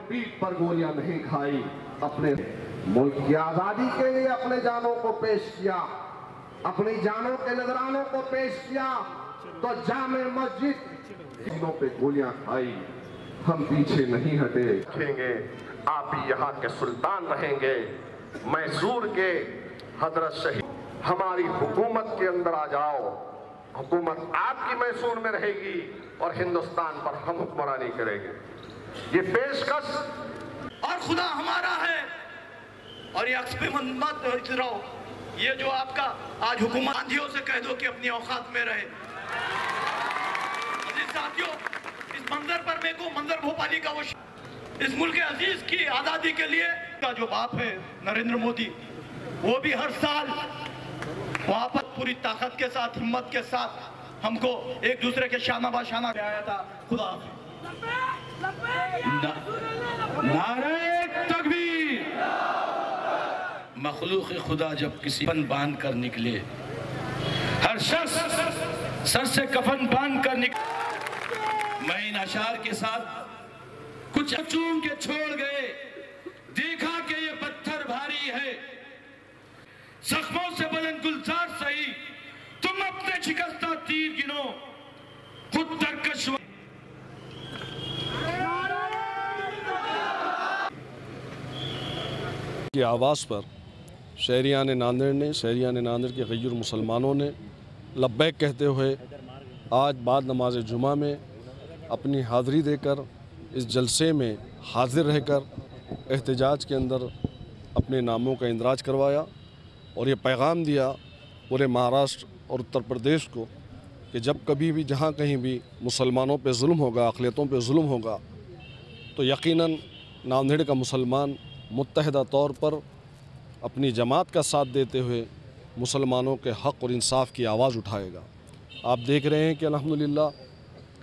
पीठ पर गोलियां नहीं खाई, अपने मुल्क की आजादी के लिए अपने जानों को पेश किया, अपनी जानों के नजरानों को पेश किया, तो जामे मस्जिद पे गोलियां खाई। हम पीछे नहीं हटे, देखेंगे आप ही यहाँ के सुल्तान रहेंगे। मैसूर के हजरत शहीद, हमारी हुकूमत के अंदर आ जाओ, हुकूमत आपकी मैसूर में रहेगी और हिंदुस्तान पर हम हुक्मरानी करेंगे। ये पेशकश और खुदा हमारा है और ये अक्स पे मत रहो। ये जो आपका आज हुकूमत आंधियों से कह दो कि अपनी औकात में रहे। साथियों, इस मंजर पर मेरे को मंजर भोपाली का वो इस मुल्क अजीज की आजादी के लिए का जो बाप है नरेंद्र मोदी, वो भी हर साल वहां पर पूरी ताकत के साथ, हिम्मत के साथ हमको एक दूसरे के शाना बाशाना आया था। खुदा नारे तकबीर। मखलूक खुदा जब किसी कफन बांध कर निकले, हर शख्स सर से कफन बांध कर निकले। मैं इन अशार के साथ कुछ चूम के छोड़ गए, देखा कि ये पत्थर भारी है, जख्मों से बुलंद गुलजार सही, तुम अपने शिकस्ता तीर गिनो, खुद तरकश। की आवाज़ पर शहरियान नांदेड़ ने, शहरियान नांदेड़ के गैर मुसलमानों ने लब्बैक कहते हुए आज बाद नमाज जुमा में अपनी हाज़िरी देकर इस जलसे में हाज़िर रहकर एहतजाज के अंदर अपने नामों का इंदराज करवाया और ये पैगाम दिया पूरे महाराष्ट्र और उत्तर प्रदेश को कि जब कभी भी जहाँ कहीं भी मुसलमानों पे जुल्म होगा, अक़लियतों पे जुल्म होगा, तो यकीनन नांदेड़ का मुसलमान मुत्तहिदा तौर पर अपनी जमात का साथ देते हुए मुसलमानों के हक़ और इंसाफ की आवाज़ उठाएगा। आप देख रहे हैं कि अल्हम्दुलिल्लाह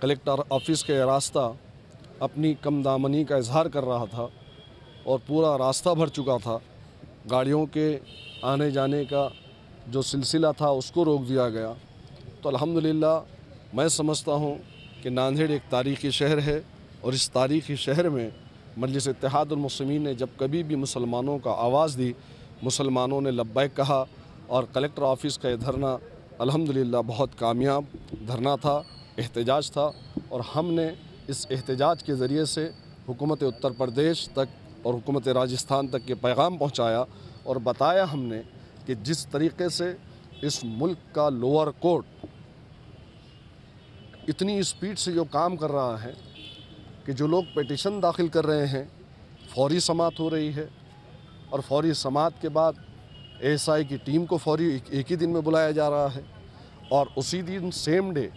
कलेक्टर ऑफिस के रास्ता अपनी कम दामनी का इजहार कर रहा था और पूरा रास्ता भर चुका था। गाड़ियों के आने जाने का जो सिलसिला था उसको रोक दिया गया। तो अल्हम्दुलिल्लाह मैं समझता हूँ कि नांदेड़ एक तारीख़ी शहर है और इस तारीख़ी शहर में मजलिस इत्तेहादुल मुस्लिमीन ने जब कभी भी मुसलमानों का आवाज़ दी, मुसलमानों ने लब्बैक कहा और कलेक्टर ऑफिस का ये धरना अल्हम्दुलिल्लाह बहुत कामयाब धरना था, एहतजाज था और हमने इस एहतजाज के ज़रिए से हुकूमत उत्तर प्रदेश तक और हुकूमत राजस्थान तक के पैगाम पहुँचाया और बताया हमने कि जिस तरीके से इस मुल्क का लोअर कोर्ट इतनी स्पीड से जो काम कर रहा है कि जो लोग पिटीशन दाखिल कर रहे हैं फौरी समाअत हो रही है और फौरी समाअत के बाद एएसआई की टीम को फौरी एक ही दिन में बुलाया जा रहा है और उसी दिन सेम डे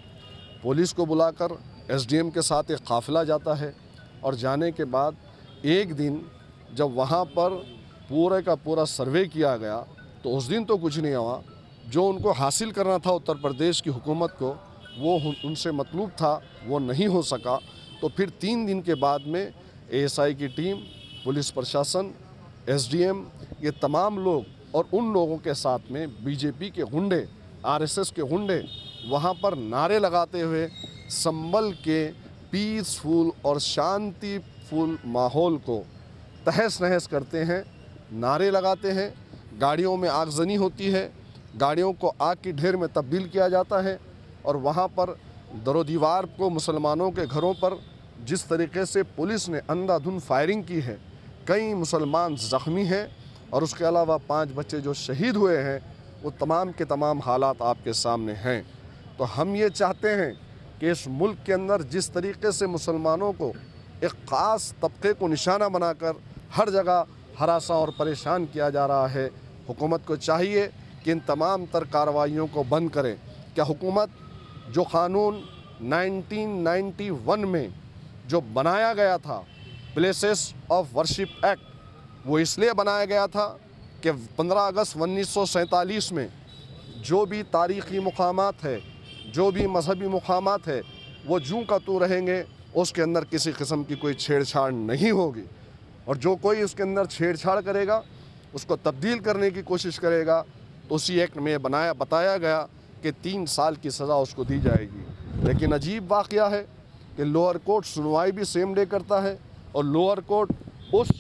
पुलिस को बुलाकर एसडीएम के साथ एक काफ़िला जाता है और जाने के बाद एक दिन जब वहाँ पर पूरे का पूरा सर्वे किया गया तो उस दिन तो कुछ नहीं हुआ। जो उनको हासिल करना था उत्तर प्रदेश की हुकूमत को, वो उनसे मतलूब था, वो नहीं हो सका। तो फिर 3 दिन के बाद में एएसआई की टीम, पुलिस प्रशासन, एसडीएम, ये तमाम लोग और उन लोगों के साथ में बीजेपी के गुंडे, आरएसएस के गुंडे वहाँ पर नारे लगाते हुए संभल के पीसफुल और शांतिफुल माहौल को तहस नहस करते हैं, नारे लगाते हैं। गाड़ियों में आगजनी होती है, गाड़ियों को आग की ढेर में तब्दील किया जाता है और वहाँ पर दरो दीवार को मुसलमानों के घरों पर जिस तरीके से पुलिस ने अंधाधुंध फायरिंग की है, कई मुसलमान ज़ख्मी हैं और उसके अलावा 5 बच्चे जो शहीद हुए हैं, वो तमाम के तमाम हालात आपके सामने हैं। तो हम ये चाहते हैं कि इस मुल्क के अंदर जिस तरीके से मुसलमानों को एक ख़ास तबके को निशाना बनाकर हर जगह हरासा और परेशान किया जा रहा है, हुकूमत को चाहिए कि इन तमाम तर कार्रवाइयों को बंद करें। क्या हुकूमत जो क़ानून 1991 में जो बनाया गया था, प्लेसेस ऑफ वर्शिप एक्ट, वो इसलिए बनाया गया था कि 15 अगस्त 1947 में जो भी तारीख़ी मुकामात है, जो भी मजहबी मुकामात है, वो जूँ का तू रहेंगे, उसके अंदर किसी किस्म की कोई छेड़छाड़ नहीं होगी और जो कोई उसके अंदर छेड़छाड़ करेगा, उसको तब्दील करने की कोशिश करेगा, तो उसी एक्ट में बताया गया कि 3 साल की सज़ा उसको दी जाएगी। लेकिन अजीब वाक़या है कि लोअर कोर्ट सुनवाई भी सेम डे करता है और लोअर कोर्ट उस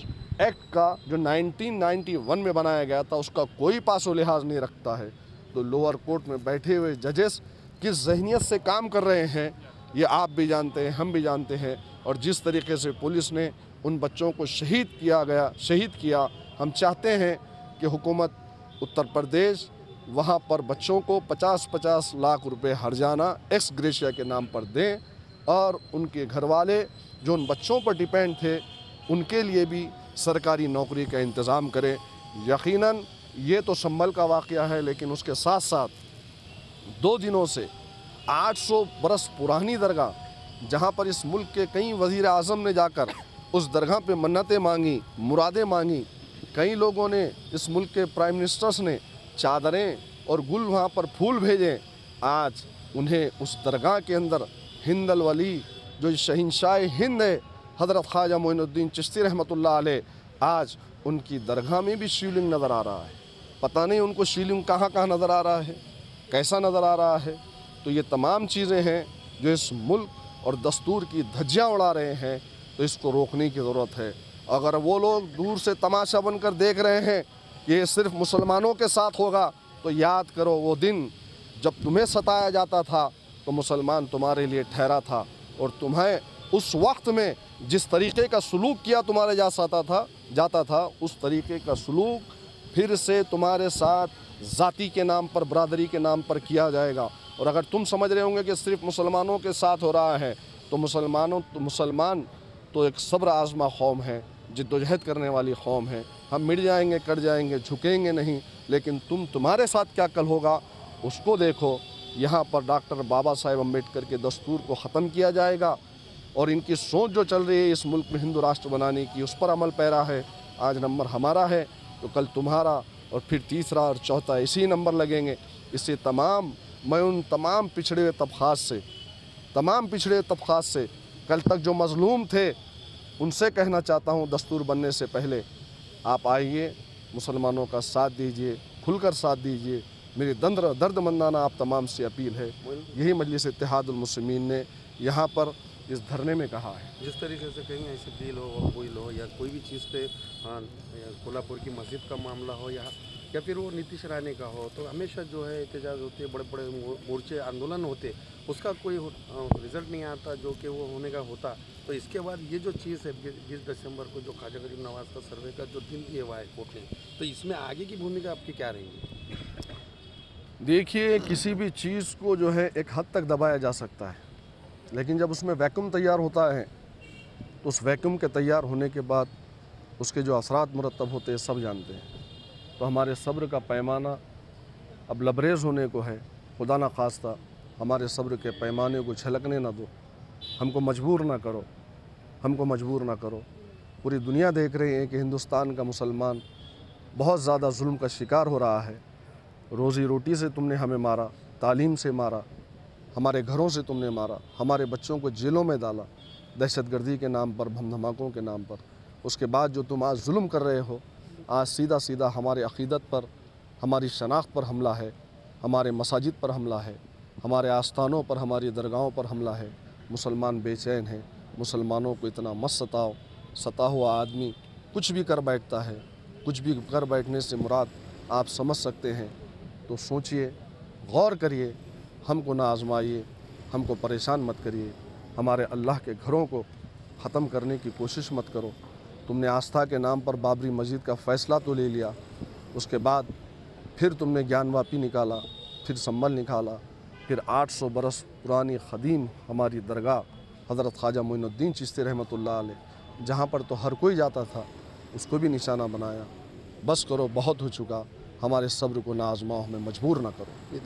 एक्ट का जो 1991 में बनाया गया था उसका कोई पासो लिहाज नहीं रखता है। तो लोअर कोर्ट में बैठे हुए जजेस किस ज़हनियत से काम कर रहे हैं ये आप भी जानते हैं, हम भी जानते हैं। और जिस तरीके से पुलिस ने उन बच्चों को शहीद किया, हम चाहते हैं कि हुकूमत उत्तर प्रदेश वहाँ पर बच्चों को 50-50 लाख रुपए हर्जाना एक्स ग्रेशिया के नाम पर दें और उनके घर वाले जो उन बच्चों पर डिपेंड थे उनके लिए भी सरकारी नौकरी का इंतज़ाम करें। यकीनन ये तो संभल का वाक़या है, लेकिन उसके साथ साथ 2 दिनों से 800 बरस पुरानी दरगाह जहाँ पर इस मुल्क के कई वज़ीर आज़म ने जाकर उस दरगाह पे मन्नतें मांगी, मुरादें मांगी, कई लोगों ने, इस मुल्क के प्राइम मिनिस्टर्स ने चादरें और गुल वहाँ पर फूल भेजे। आज उन्हें उस दरगाह के अंदर हिंदल वली जो शहंशाह हिंद है हज़रत ख्वाजा मोइनुद्दीन चिश्ती रहमतुल्लाह अलैह, आज उनकी दरगाह में भी शिवलिंग नज़र आ रहा है। पता नहीं उनको शिवलिंग कहाँ नज़र आ रहा है, कैसा नज़र आ रहा है। तो ये तमाम चीज़ें हैं जो इस मुल्क और दस्तूर की धज्जियाँ उड़ा रहे हैं, तो इसको रोकने की ज़रूरत है। अगर वो लोग दूर से तमाशा बनकर देख रहे हैं कि ये सिर्फ मुसलमानों के साथ होगा, तो याद करो वो दिन जब तुम्हें सताया जाता था तो मुसलमान तुम्हारे लिए ठहरा था, और तुम्हें उस वक्त में जिस तरीक़े का सलूक किया तुम्हारे जाता था उस तरीक़े का सलूक फिर से तुम्हारे साथ ज़ाती के नाम पर, बरादरी के नाम पर किया जाएगा। और अगर तुम समझ रहे होंगे कि सिर्फ मुसलमानों के साथ हो रहा है, तो मुसलमान तो एक सब्र आज़मा कौम है, जिद्दोजहद करने वाली कौम है। हम मिट जाएंगे, कट जाएंगे, झुकेंगे नहीं, लेकिन तुम्हारे साथ क्या कल होगा उसको देखो। यहाँ पर डॉक्टर बाबा साहेब अम्बेडकर के दस्तूर को ख़त्म किया जाएगा, और इनकी सोच जो चल रही है इस मुल्क में हिंदू राष्ट्र बनाने की, उस पर अमल पैरा है। आज नंबर हमारा है तो कल तुम्हारा, और फिर तीसरा और चौथा इसी नंबर लगेंगे। इससे मैं उन तमाम पिछड़े हुए तबक़ात से कल तक जो मज़लूम थे उनसे कहना चाहता हूँ, दस्तूर बनने से पहले आप आइए, मुसलमानों का साथ दीजिए, खुलकर साथ दीजिए। मेरी दर्दमंदाना आप तमाम से अपील है। यही मजलिस इत्तेहादुल मुस्लिमीन ने यहाँ पर इस धरने में कहा है। जिस तरीके से कहीं ऐसे डील हो, कोयल हो, या कोई भी चीज़ पे कोल्हापुर की मस्जिद का मामला हो, या फिर वो नीतीश राणे का हो, तो हमेशा जो है एहतजाज होते, बड़े बड़े मोर्चे, आंदोलन होते, उसका कोई रिजल्ट नहीं आता जो कि वो होने का होता। तो इसके बाद ये जो चीज़ है 20 दिसंबर को जो ख्वाजा गरीब नवाज़ का सर्वे का जो दिन दिया हुआ है कोर्ट ने, तो इसमें आगे की भूमिका आपकी क्या रहेगी? देखिए, किसी भी चीज़ को जो है एक हद तक दबाया जा सकता है, लेकिन जब उसमें वैक्यूम तैयार होता है तो उस वैक्यूम के तैयार होने के बाद उसके जो असरात मुरतब होते हैं सब जानते हैं। तो हमारे सब्र का पैमाना अब लबरेज़ होने को है। खुदा न खास्ता हमारे सब्र के पैमाने को छलकने ना दो, हमको मजबूर ना करो। पूरी दुनिया देख रही है कि हिंदुस्तान का मुसलमान बहुत ज़्यादा जुल्म का शिकार हो रहा है। रोज़ी रोटी से तुमने हमें मारा, तालीम से मारा, हमारे घरों से तुमने मारा, हमारे बच्चों को जेलों में डाला, दहशतगर्दी के नाम पर, बम धमाकों के नाम पर। उसके बाद जो तुम आज जुल्म कर रहे हो, आज सीधा हमारे अक़ीदत पर, हमारी शनाख्त पर हमला है, हमारे मसाजिद पर हमला है, हमारे आस्थानों पर, हमारी दरगाहों पर हमला है। मुसलमान बेचैन हैं। मुसलमानों को इतना मत सताओ। सता हुआ आदमी कुछ भी कर बैठता है। कुछ भी कर बैठने से मुराद आप समझ सकते हैं। तो सोचिए, गौर करिए, हमको ना आजमाइए, हमको परेशान मत करिए, हमारे अल्लाह के घरों को ख़त्म करने की कोशिश मत करो। तुमने आस्था के नाम पर बाबरी मस्जिद का फ़ैसला तो ले लिया, उसके बाद फिर तुमने ज्ञानवापी निकाला, फिर संभल निकाला, फिर 800 बरस पुरानी ख़दीम हमारी दरगाह हज़रत ख्वाजा मोइनुद्दीन चिश्ती रहमतुल्लाह अलैह, जहाँ पर तो हर कोई जाता था, उसको भी निशाना बनाया। बस करो, बहुत हो चुका। हमारे सब्र को ना आज़माओ, हमें मजबूर ना करो।